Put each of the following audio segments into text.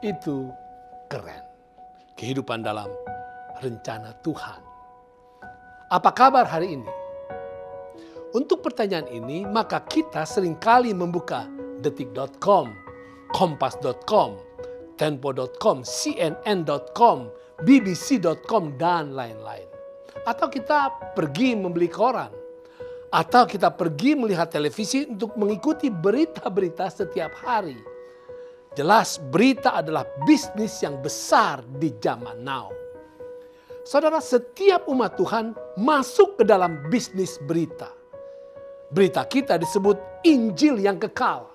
itu keren. Kehidupan dalam rencana Tuhan. Apa kabar hari ini? Untuk pertanyaan ini, maka kita seringkali membuka detik.com, kompas.com, tempo.com, cnn.com, bbc.com, dan lain-lain. Atau kita pergi membeli koran. Atau kita pergi melihat televisi untuk mengikuti berita-berita setiap hari. Jelas berita adalah bisnis yang besar di zaman now. Saudara, setiap umat Tuhan masuk ke dalam bisnis berita. Berita kita disebut Injil yang kekal.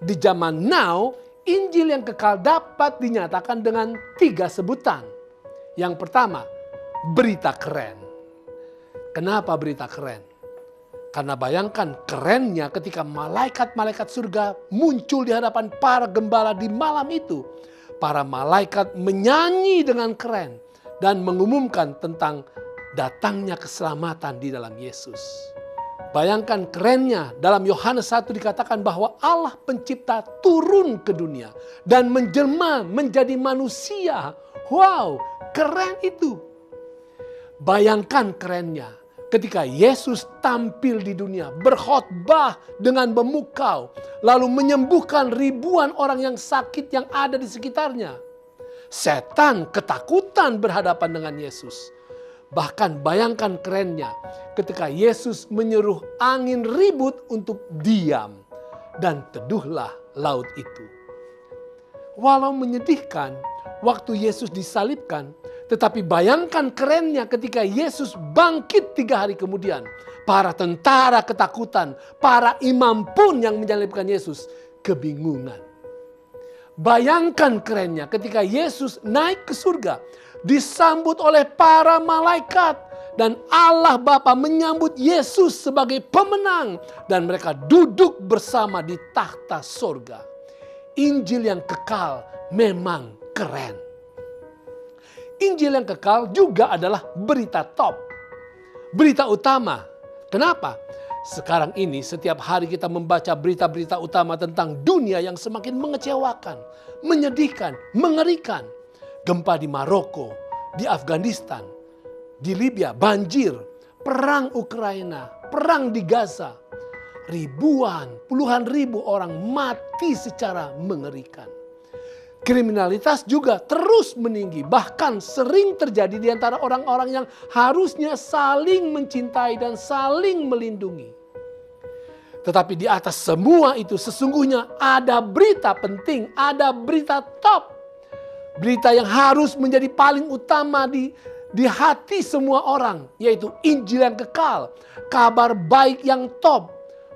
Di zaman now, Injil yang kekal dapat dinyatakan dengan 3 sebutan. Yang pertama, berita keren. Kenapa berita keren? Karena bayangkan kerennya ketika malaikat-malaikat surga muncul di hadapan para gembala di malam itu. Para malaikat menyanyi dengan keren dan mengumumkan tentang datangnya keselamatan di dalam Yesus. Bayangkan kerennya, dalam Yohanes 1 dikatakan bahwa Allah pencipta turun ke dunia dan menjelma menjadi manusia. Wow, keren itu. Bayangkan kerennya ketika Yesus tampil di dunia, berkhotbah dengan memukau, lalu menyembuhkan ribuan orang yang sakit yang ada di sekitarnya. Setan ketakutan berhadapan dengan Yesus. Bahkan bayangkan kerennya ketika Yesus menyuruh angin ribut untuk diam dan teduhlah laut itu. Walau menyedihkan waktu Yesus disalibkan, tetapi bayangkan kerennya ketika Yesus bangkit 3 hari kemudian. Para tentara ketakutan, para imam pun yang menyalibkan Yesus kebingungan. Bayangkan kerennya ketika Yesus naik ke surga, disambut oleh para malaikat. Dan Allah Bapa menyambut Yesus sebagai pemenang. Dan mereka duduk bersama di takhta surga. Injil yang kekal memang keren. Injil yang kekal juga adalah berita top. Berita utama. Kenapa? Sekarang ini setiap hari kita membaca berita-berita utama tentang dunia yang semakin mengecewakan, menyedihkan, mengerikan. Gempa di Maroko, di Afghanistan, di Libya, banjir, perang Ukraina, perang di Gaza. Ribuan, puluhan ribu orang mati secara mengerikan. Kriminalitas juga terus meninggi, bahkan sering terjadi di antara orang-orang yang harusnya saling mencintai dan saling melindungi. Tetapi di atas semua itu sesungguhnya ada berita penting, ada berita top. Berita yang harus menjadi paling utama di hati semua orang, yaitu Injil yang kekal, kabar baik yang top,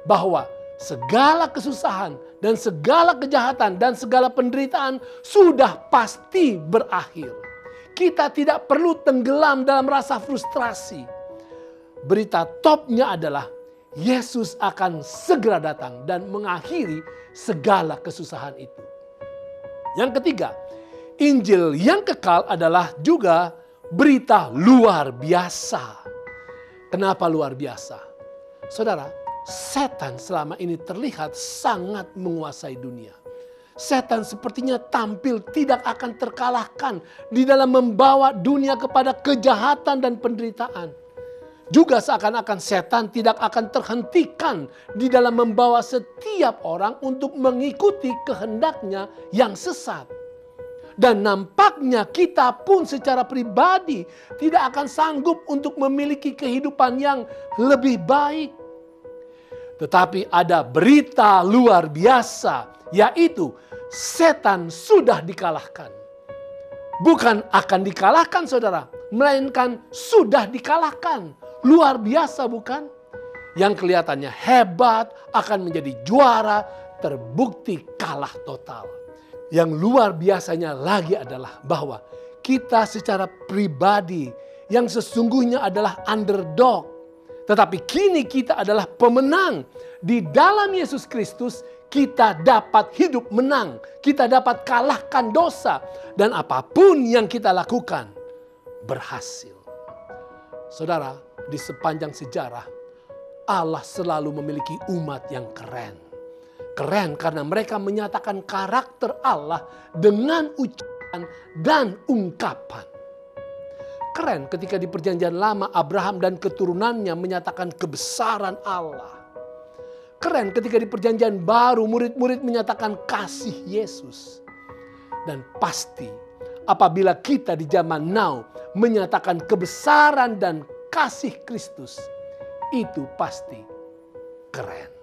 bahwa segala kesusahan dan segala kejahatan dan segala penderitaan sudah pasti berakhir. Kita tidak perlu tenggelam dalam rasa frustrasi. Berita topnya adalah Yesus akan segera datang dan mengakhiri segala kesusahan itu. Yang ketiga, Injil yang kekal adalah juga berita luar biasa. Kenapa luar biasa? Saudara, setan selama ini terlihat sangat menguasai dunia. Setan sepertinya tampil tidak akan terkalahkan di dalam membawa dunia kepada kejahatan dan penderitaan. Juga seakan-akan setan tidak akan terhentikan di dalam membawa setiap orang untuk mengikuti kehendaknya yang sesat. Dan nampaknya kita pun secara pribadi tidak akan sanggup untuk memiliki kehidupan yang lebih baik. Tetapi ada berita luar biasa, yaitu setan sudah dikalahkan. Bukan akan dikalahkan saudara, melainkan sudah dikalahkan. Luar biasa bukan? Yang kelihatannya hebat akan menjadi juara, terbukti kalah total. Yang luar biasanya lagi adalah bahwa kita secara pribadi yang sesungguhnya adalah underdog. Tetapi kini kita adalah pemenang. Di dalam Yesus Kristus kita dapat hidup menang. Kita dapat kalahkan dosa. Dan apapun yang kita lakukan berhasil. Saudara, di sepanjang sejarah Allah selalu memiliki umat yang keren. Keren karena mereka menyatakan karakter Allah dengan ucapan dan ungkapan. Keren ketika di perjanjian lama Abraham dan keturunannya menyatakan kebesaran Allah. Keren ketika di perjanjian baru murid-murid menyatakan kasih Yesus. Dan pasti apabila kita di zaman now menyatakan kebesaran dan kasih Kristus, itu pasti keren.